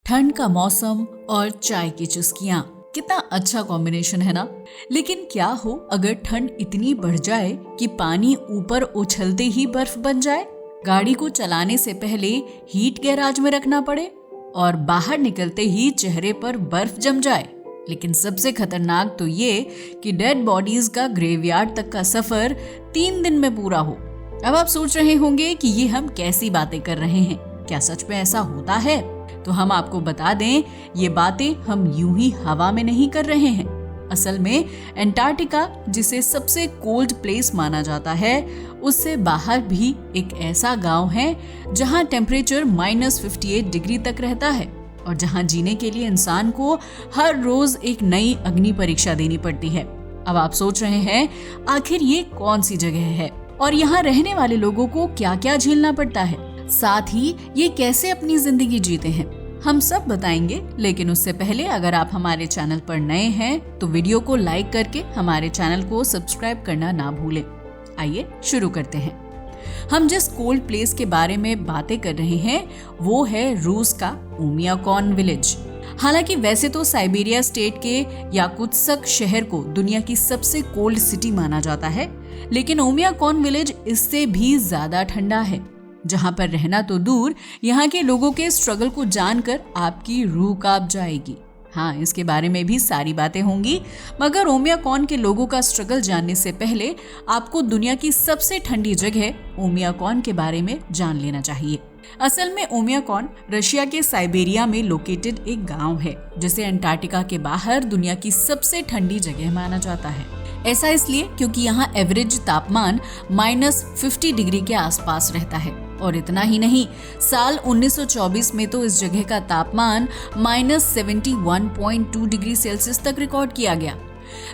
ठंड का मौसम और चाय की चुस्कियां, कितना अच्छा कॉम्बिनेशन है ना। लेकिन क्या हो अगर ठंड इतनी बढ़ जाए कि पानी ऊपर उछलते ही बर्फ बन जाए, गाड़ी को चलाने से पहले हीट गैराज में रखना पड़े और बाहर निकलते ही चेहरे पर बर्फ जम जाए। लेकिन सबसे खतरनाक तो ये कि डेड बॉडीज का ग्रेवयार्ड तक का सफर 3 दिन में पूरा हो। अब आप सोच रहे होंगे कि ये हम कैसी बातें कर रहे हैं, क्या सच में ऐसा होता है? तो हम आपको बता दें, ये बातें हम यूं ही हवा में नहीं कर रहे हैं। असल में एंटार्क्टिका, जिसे सबसे कोल्ड प्लेस माना जाता है, उससे बाहर भी एक ऐसा गांव है जहां टेम्परेचर -58 डिग्री तक रहता है और जहां जीने के लिए इंसान को हर रोज एक नई अग्नि परीक्षा देनी पड़ती है। अब आप सोच रहे हैं, आखिर ये कौन सी जगह है और यहाँ रहने वाले लोगों को क्या क्या झेलना पड़ता है, साथ ही ये कैसे अपनी जिंदगी जीते हैं, हम सब बताएंगे। लेकिन उससे पहले अगर आप हमारे चैनल पर नए हैं तो वीडियो को लाइक करके हमारे चैनल को सब्सक्राइब करना ना भूलें। आइए शुरू करते हैं। हम जिस कोल्ड प्लेस के बारे में बातें कर रहे हैं वो है रूस का ओमियाकॉन विलेज। हालांकि वैसे तो साइबेरिया स्टेट के याकुत्स्क शहर को दुनिया की सबसे कोल्ड सिटी माना जाता है, लेकिन ओमियाकॉन विलेज इससे भी ज्यादा ठंडा है। जहां पर रहना तो दूर, यहाँ के लोगों के स्ट्रगल को जानकर आपकी रूह कांप जाएगी। हाँ, इसके बारे में भी सारी बातें होंगी, मगर ओमियाकॉन के लोगों का स्ट्रगल जानने से पहले आपको दुनिया की सबसे ठंडी जगह ओमियाकॉन के बारे में जान लेना चाहिए। असल में ओमियाकॉन रशिया के साइबेरिया में लोकेटेड एक गांव है, जिसे अंटार्कटिका के बाहर दुनिया की सबसे ठंडी जगह माना जाता है। ऐसा इसलिए क्योंकि यहाँ एवरेज तापमान -50 डिग्री के आसपास रहता है। और इतना ही नहीं, साल 1924 में तो इस जगह का तापमान -71.2 डिग्री सेल्सियस तक रिकॉर्ड किया गया।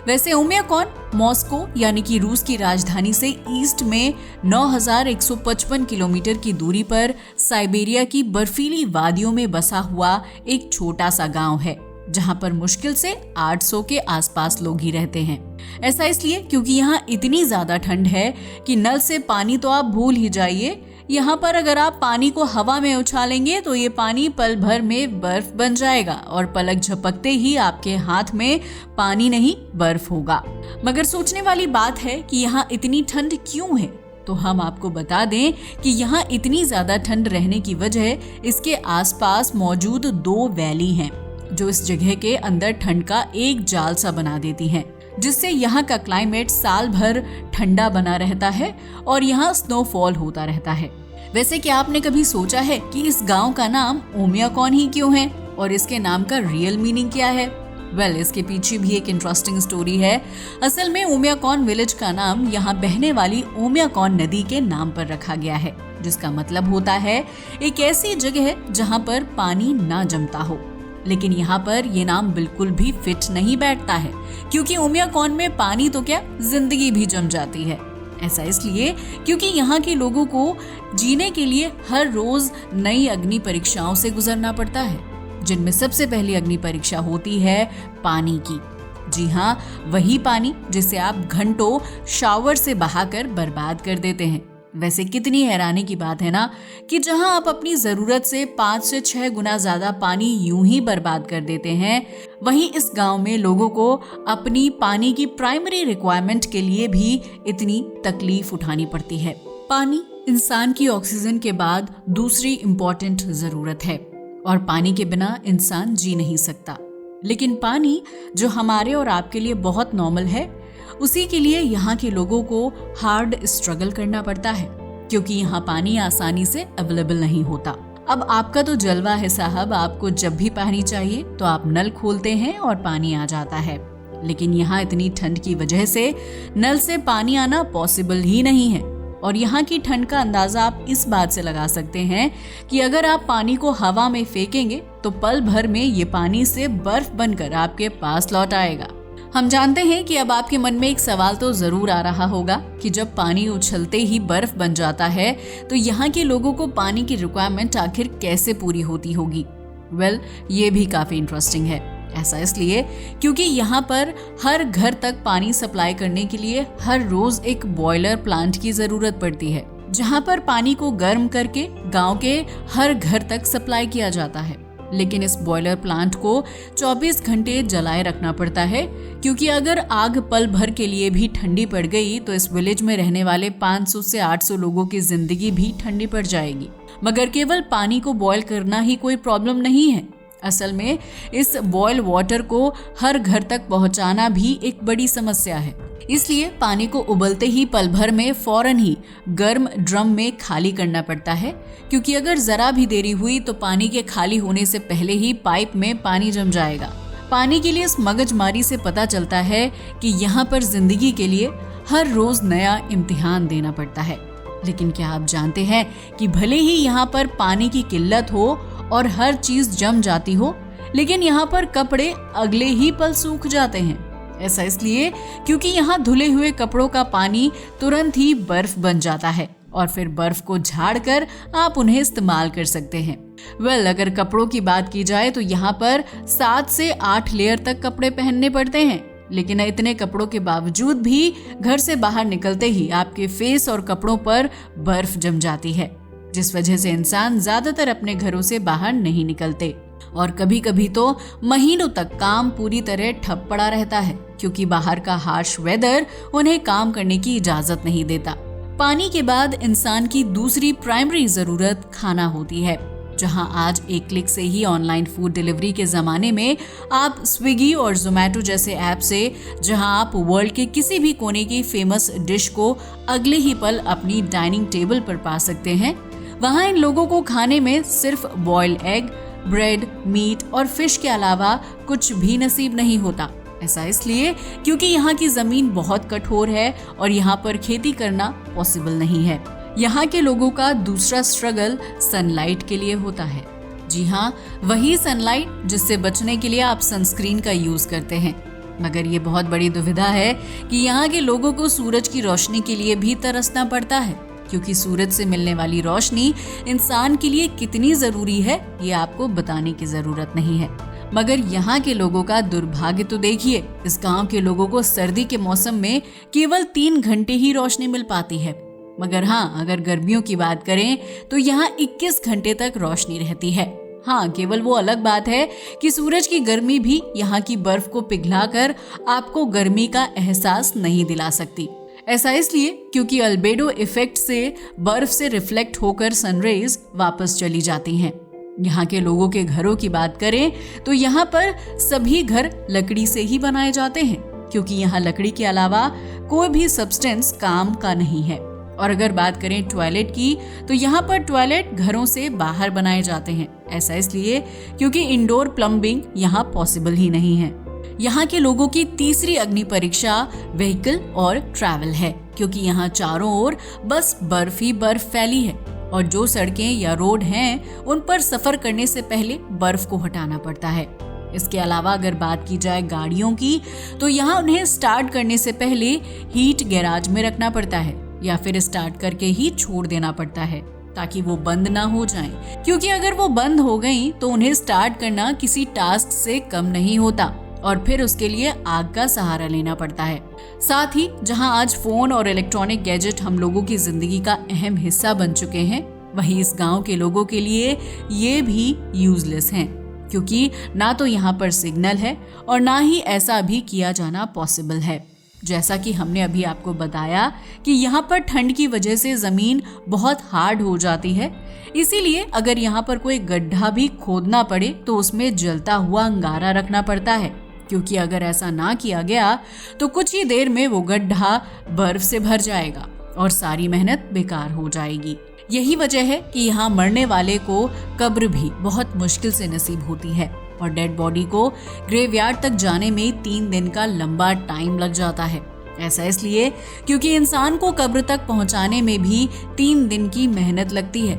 वैसे ओमियाकॉन मॉस्को यानी कि रूस की राजधानी से ईस्ट में 9155 किलोमीटर की दूरी पर साइबेरिया की बर्फीली वादियों में बसा हुआ एक छोटा सा गांव है, जहां पर मुश्किल से 800 के आसपास लोग ही रहते हैं। ऐसा इसलिए क्योंकि यहाँ इतनी ज्यादा ठंड है कि नल से पानी तो आप भूल ही जाइए। यहाँ पर अगर आप पानी को हवा में उछालेंगे तो ये पानी पल भर में बर्फ बन जाएगा और पलक झपकते ही आपके हाथ में पानी नहीं बर्फ होगा। मगर सोचने वाली बात है कि यहाँ इतनी ठंड क्यों है, तो हम आपको बता दें कि यहाँ इतनी ज्यादा ठंड रहने की वजह इसके आसपास मौजूद 2 वैली हैं, जो इस जगह के अंदर ठंड का एक जाल सा बना देती हैं, जिससे यहाँ का क्लाइमेट साल भर ठंडा बना रहता है और यहाँ स्नोफॉल होता रहता है। वैसे क्या आपने कभी सोचा है कि इस गांव का नाम ओमियाकॉन ही क्यों है और इसके नाम का रियल मीनिंग क्या है? वेल, इसके पीछे भी एक इंटरेस्टिंग स्टोरी है। असल में ओमियाकॉन विलेज का नाम यहाँ बहने वाली ओमियाकॉन नदी के नाम पर रखा गया है, जिसका मतलब होता है एक ऐसी जगह जहाँ पर पानी ना जमता हो। लेकिन यहाँ पर ये नाम बिल्कुल भी फिट नहीं बैठता है, क्योंकि ओमियाकॉन में पानी तो क्या, जिंदगी भी जम जाती है। ऐसा इसलिए क्योंकि यहाँ के लोगों को जीने के लिए हर रोज नई अग्नि परीक्षाओं से गुजरना पड़ता है, जिनमें सबसे पहली अग्नि परीक्षा होती है पानी की। जी हाँ, वही पानी जिसे आप घंटों शावर से बहाकर बर्बाद कर देते हैं। वैसे कितनी हैरानी की बात है ना कि जहां आप अपनी जरूरत से 5 से 6 गुना ज्यादा पानी यूं ही बर्बाद कर देते हैं, वहीं इस गांव में लोगों को अपनी पानी की प्राइमरी रिक्वायरमेंट के लिए भी इतनी तकलीफ उठानी पड़ती है। पानी इंसान की ऑक्सीजन के बाद दूसरी इम्पोर्टेंट जरूरत है और पानी के बिना इंसान जी नहीं सकता। लेकिन पानी जो हमारे और आपके लिए बहुत नॉर्मल है, उसी के लिए यहाँ के लोगों को हार्ड स्ट्रगल करना पड़ता है, क्योंकि यहाँ पानी आसानी से अवेलेबल नहीं होता। अब आपका तो जलवा है साहब, आपको जब भी पानी चाहिए तो आप नल खोलते हैं और पानी आ जाता है। लेकिन यहाँ इतनी ठंड की वजह से नल से पानी आना पॉसिबल ही नहीं है। और यहाँ की ठंड का अंदाजा आप इस बात से लगा सकते हैं कि अगर आप पानी को हवा में फेंकेंगे तो पल भर में ये पानी से बर्फ बनकर आपके पास लौट आएगा। हम जानते हैं कि अब आपके मन में एक सवाल तो जरूर आ रहा होगा कि जब पानी उछलते ही बर्फ बन जाता है तो यहाँ के लोगों को पानी की रिक्वायरमेंट आखिर कैसे पूरी होती होगी। वेल, ये भी काफी इंटरेस्टिंग है। ऐसा इसलिए क्योंकि यहाँ पर हर घर तक पानी सप्लाई करने के लिए हर रोज एक बॉयलर प्लांट की जरूरत पड़ती है, जहाँ पर पानी को गर्म करके गांव के हर घर तक सप्लाई किया जाता है। लेकिन इस बॉयलर प्लांट को 24 घंटे जलाए रखना पड़ता है, क्योंकि अगर आग पल भर के लिए भी ठंडी पड़ गई तो इस विलेज में रहने वाले 500 से 800 लोगों की जिंदगी भी ठंडी पड़ जाएगी। मगर केवल पानी को बॉयल करना ही कोई प्रॉब्लम नहीं है। असल में इस बॉयल वाटर को हर घर तक पहुंचाना भी एक बड़ी समस्या है। इसलिए पानी को उबलते ही पल भर में फौरन ही गर्म ड्रम में खाली करना पड़ता है, क्योंकि अगर जरा भी देरी हुई तो पानी के खाली होने से पहले ही पाइप में पानी जम जाएगा। पानी के लिए इस मगजमारी से पता चलता है कि यहाँ पर जिंदगी के लिए हर रोज नया इम्तिहान देना पड़ता है। लेकिन क्या आप जानते हैं कि भले ही यहाँ पर पानी की किल्लत हो और हर चीज जम जाती हो, लेकिन यहाँ पर कपड़े अगले ही पल सूख जाते हैं। ऐसा इसलिए क्योंकि यहाँ धुले हुए कपड़ों का पानी तुरंत ही बर्फ बन जाता है और फिर बर्फ को झाड़कर आप उन्हें इस्तेमाल कर सकते हैं। अगर कपड़ों की बात की जाए तो यहाँ पर 7 से 8 लेयर तक कपड़े पहनने पड़ते हैं। लेकिन इतने कपड़ों के बावजूद भी घर से बाहर निकलते ही आपके फेस और कपड़ों पर बर्फ जम जाती है, जिस वजह से इंसान ज्यादातर अपने घरों से बाहर नहीं निकलते और कभी कभी तो महीनों तक काम पूरी तरह ठप पड़ा रहता है, क्योंकि बाहर का हार्श वेदर उन्हें काम करने की इजाजत नहीं देता। पानी के बाद इंसान की दूसरी प्राइमरी जरूरत खाना होती है। जहां आज एक क्लिक से ही ऑनलाइन फूड डिलीवरी के जमाने में आप स्विगी और जोमैटो जैसे ऐप से जहां आप वर्ल्ड के किसी भी कोने की फेमस डिश को अगले ही पल अपनी डाइनिंग टेबल पर पा सकते हैं, वहां इन लोगों को खाने में सिर्फ बॉइल्ड एग, ब्रेड, मीट और फिश के अलावा कुछ भी नसीब नहीं होता। ऐसा इसलिए क्योंकि यहाँ की जमीन बहुत कठोर है और यहाँ पर खेती करना पॉसिबल नहीं है। यहाँ के लोगों का दूसरा स्ट्रगल सनलाइट के लिए होता है। जी हाँ, वही सनलाइट जिससे बचने के लिए आप सनस्क्रीन का यूज करते हैं। मगर ये बहुत बड़ी दुविधा है कि यहाँ के लोगों को सूरज की रोशनी के लिए भी तरसना पड़ता है, क्योंकि सूरज से मिलने वाली रोशनी इंसान के लिए कितनी जरूरी है ये आपको बताने की जरूरत नहीं है। मगर यहाँ के लोगों का दुर्भाग्य तो देखिए, इस गांव के लोगों को सर्दी के मौसम में केवल 3 घंटे ही रोशनी मिल पाती है। मगर हाँ, अगर गर्मियों की बात करें तो यहाँ 21 घंटे तक रोशनी रहती है। हाँ, केवल वो अलग बात है कि सूरज की गर्मी भी यहाँ की बर्फ को पिघलाकर आपको गर्मी का एहसास नहीं दिला सकती। ऐसा इसलिए क्योंकि अल्बेडो इफेक्ट से बर्फ से रिफ्लेक्ट होकर सनरेज वापस चली जाती हैं। यहाँ के लोगों के घरों की बात करें तो यहाँ पर सभी घर लकड़ी से ही बनाए जाते हैं, क्योंकि यहाँ लकड़ी के अलावा कोई भी सब्सटेंस काम का नहीं है। और अगर बात करें टॉयलेट की तो यहाँ पर टॉयलेट घरों से बाहर बनाए जाते हैं। ऐसा इसलिए क्योंकि इंडोर प्लम्बिंग यहाँ पॉसिबल ही नहीं है। यहाँ के लोगों की तीसरी अग्नि परीक्षा व्हीकल और ट्रैवल है, क्योंकि यहाँ चारों ओर बस बर्फ ही बर्फ फैली है और जो सड़कें या रोड हैं उन पर सफर करने से पहले बर्फ को हटाना पड़ता है। इसके अलावा अगर बात की जाए गाड़ियों की तो यहाँ उन्हें स्टार्ट करने से पहले हीट गैराज में रखना पड़ता है या फिर स्टार्ट करके ही छोड़ देना पड़ता है ताकि वो बंद ना हो जाएं, क्योंकि अगर वो बंद हो गई तो उन्हें स्टार्ट करना किसी टास्क से कम नहीं होता और फिर उसके लिए आग का सहारा लेना पड़ता है। साथ ही जहां आज फोन और इलेक्ट्रॉनिक गैजेट हम लोगों की जिंदगी का अहम हिस्सा बन चुके हैं, वहीं इस गांव के लोगों के लिए ये भी यूजलेस हैं, क्योंकि ना तो यहाँ पर सिग्नल है और ना ही ऐसा भी किया जाना पॉसिबल है। जैसा कि हमने अभी आपको बताया कि यहाँ पर ठंड की वजह से जमीन बहुत हार्ड हो जाती है, इसीलिए अगर यहाँ पर कोई गड्ढा भी खोदना पड़े तो उसमें जलता हुआ अंगारा रखना पड़ता है, क्योंकि अगर ऐसा ना किया गया तो कुछ ही देर में वो गड्ढा बर्फ से भर जाएगा और सारी मेहनत बेकार हो जाएगी। यही वजह है कि यहाँ मरने वाले को कब्र भी बहुत मुश्किल से नसीब होती है और डेड बॉडी को ग्रेवयार्ड तक जाने में 3 दिन का लंबा टाइम लग जाता है। ऐसा इसलिए क्योंकि इंसान को कब्र तक पहुंचाने में भी 3 दिन की मेहनत लगती है,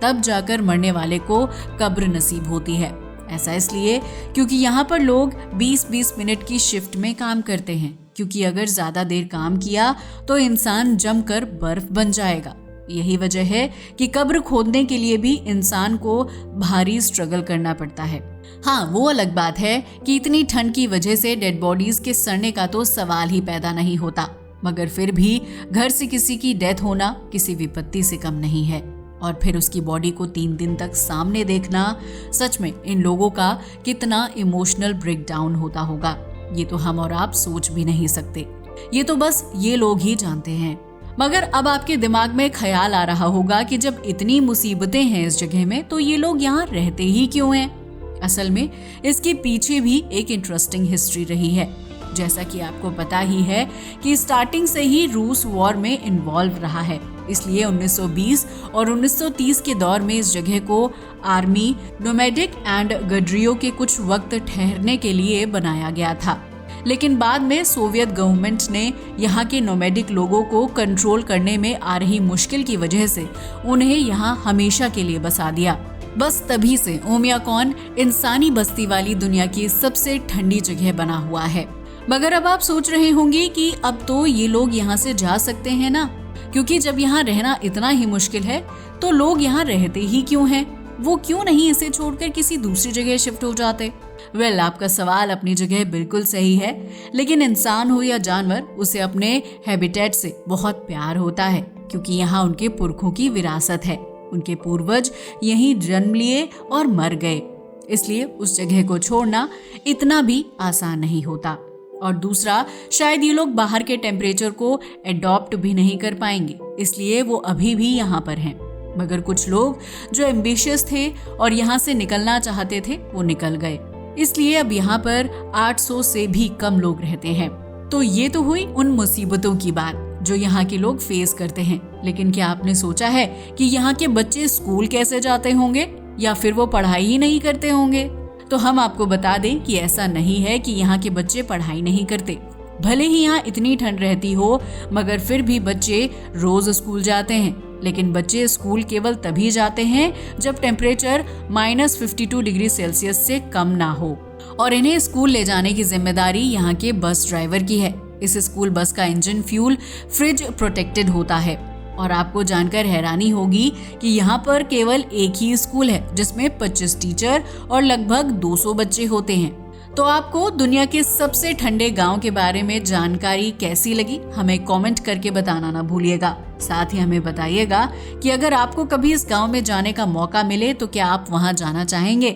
तब जाकर मरने वाले को कब्र नसीब होती है। ऐसा इसलिए क्योंकि यहाँ पर लोग 20-20 मिनट की शिफ्ट में काम करते हैं, क्योंकि अगर ज्यादा देर काम किया तो इंसान जमकर बर्फ बन जाएगा। यही वजह है कि कब्र खोदने के लिए भी इंसान को भारी स्ट्रगल करना पड़ता है। हाँ, वो अलग बात है कि इतनी ठंड की वजह से डेड बॉडीज के सड़ने का तो सवाल ही पैदा नहीं होता, मगर फिर भी घर से किसी की डेथ होना किसी विपत्ति से कम नहीं है। और फिर उसकी बॉडी को 3 दिन तक सामने देखना, सच में इन लोगों का कितना इमोशनल ब्रेकडाउन होता होगा, ये तो हम और आप सोच भी नहीं सकते। ये तो बस ये लोग ही जानते हैं। मगर अब आपके दिमाग में ख्याल आ रहा होगा कि जब इतनी मुसीबतें हैं इस जगह में, तो ये लोग यहाँ रहते ही क्यों हैं? असल में इसके पीछे भी एक इंटरेस्टिंग हिस्ट्री रही है। जैसा कि आपको पता ही है कि स्टार्टिंग से ही रूस वॉर में इन्वॉल्व रहा है, इसलिए 1920 और 1930 के दौर में इस जगह को आर्मी, नोमैडिक एंड गडरियों के कुछ वक्त ठहरने के लिए बनाया गया था। लेकिन बाद में सोवियत गवर्नमेंट ने यहाँ के नोमैडिक लोगों को कंट्रोल करने में आ रही मुश्किल की वजह से उन्हें यहाँ हमेशा के लिए बसा दिया। बस तभी से ओमियाकॉन इंसानी बस्ती वाली दुनिया की सबसे ठंडी जगह बना हुआ है। मगर अब आप सोच रहे होंगे कि अब तो ये लोग यहाँ से जा सकते हैं ना, क्योंकि जब यहाँ रहना इतना ही मुश्किल है तो लोग यहाँ रहते ही क्यों हैं? वो क्यों नहीं इसे छोड़कर किसी दूसरी जगह शिफ्ट हो जाते? वेल, आपका सवाल अपनी जगह बिल्कुल सही है, लेकिन इंसान हो या जानवर, उसे अपने हैबिटेट से बहुत प्यार होता है, क्योंकि यहाँ उनके पुरखों की विरासत है। उनके पूर्वज यहीं जन्म लिए और मर गए, इसलिए उस जगह को छोड़ना इतना भी आसान नहीं होता। और दूसरा, शायद ये लोग बाहर के टेम्परेचर को एडॉप्ट भी नहीं कर पाएंगे, इसलिए वो अभी भी यहाँ पर हैं। मगर कुछ लोग जो एम्बिशियस थे और यहाँ से निकलना चाहते थे, वो निकल गए, इसलिए अब यहाँ पर 800 से भी कम लोग रहते हैं। तो ये तो हुई उन मुसीबतों की बात जो यहाँ के लोग फेस करते हैं। लेकिन क्या आपने सोचा है कि यहाँ के बच्चे स्कूल कैसे जाते होंगे, या फिर वो पढ़ाई ही नहीं करते होंगे? तो हम आपको बता दें कि ऐसा नहीं है कि यहाँ के बच्चे पढ़ाई नहीं करते। भले ही यहाँ इतनी ठंड रहती हो, मगर फिर भी बच्चे रोज स्कूल जाते हैं। लेकिन बच्चे स्कूल केवल तभी जाते हैं जब टेम्परेचर -52 डिग्री सेल्सियस से कम ना हो, और इन्हें स्कूल ले जाने की जिम्मेदारी यहाँ के बस ड्राइवर की है। इस स्कूल बस का इंजन फ्यूल फ्रिज प्रोटेक्टेड होता है। और आपको जानकर हैरानी होगी कि यहाँ पर केवल एक ही स्कूल है जिसमें 25 टीचर और लगभग 200 बच्चे होते हैं। तो आपको दुनिया के सबसे ठंडे गांव के बारे में जानकारी कैसी लगी, हमें कमेंट करके बताना ना भूलिएगा। साथ ही हमें बताइएगा कि अगर आपको कभी इस गांव में जाने का मौका मिले तो क्या आप वहां जाना चाहेंगे।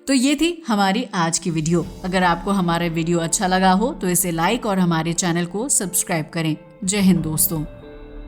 तो ये थी हमारी आज की वीडियो। अगर आपको हमारा वीडियो अच्छा लगा हो तो इसे लाइक और हमारे चैनल को सब्सक्राइब करें। जय हिंद दोस्तों।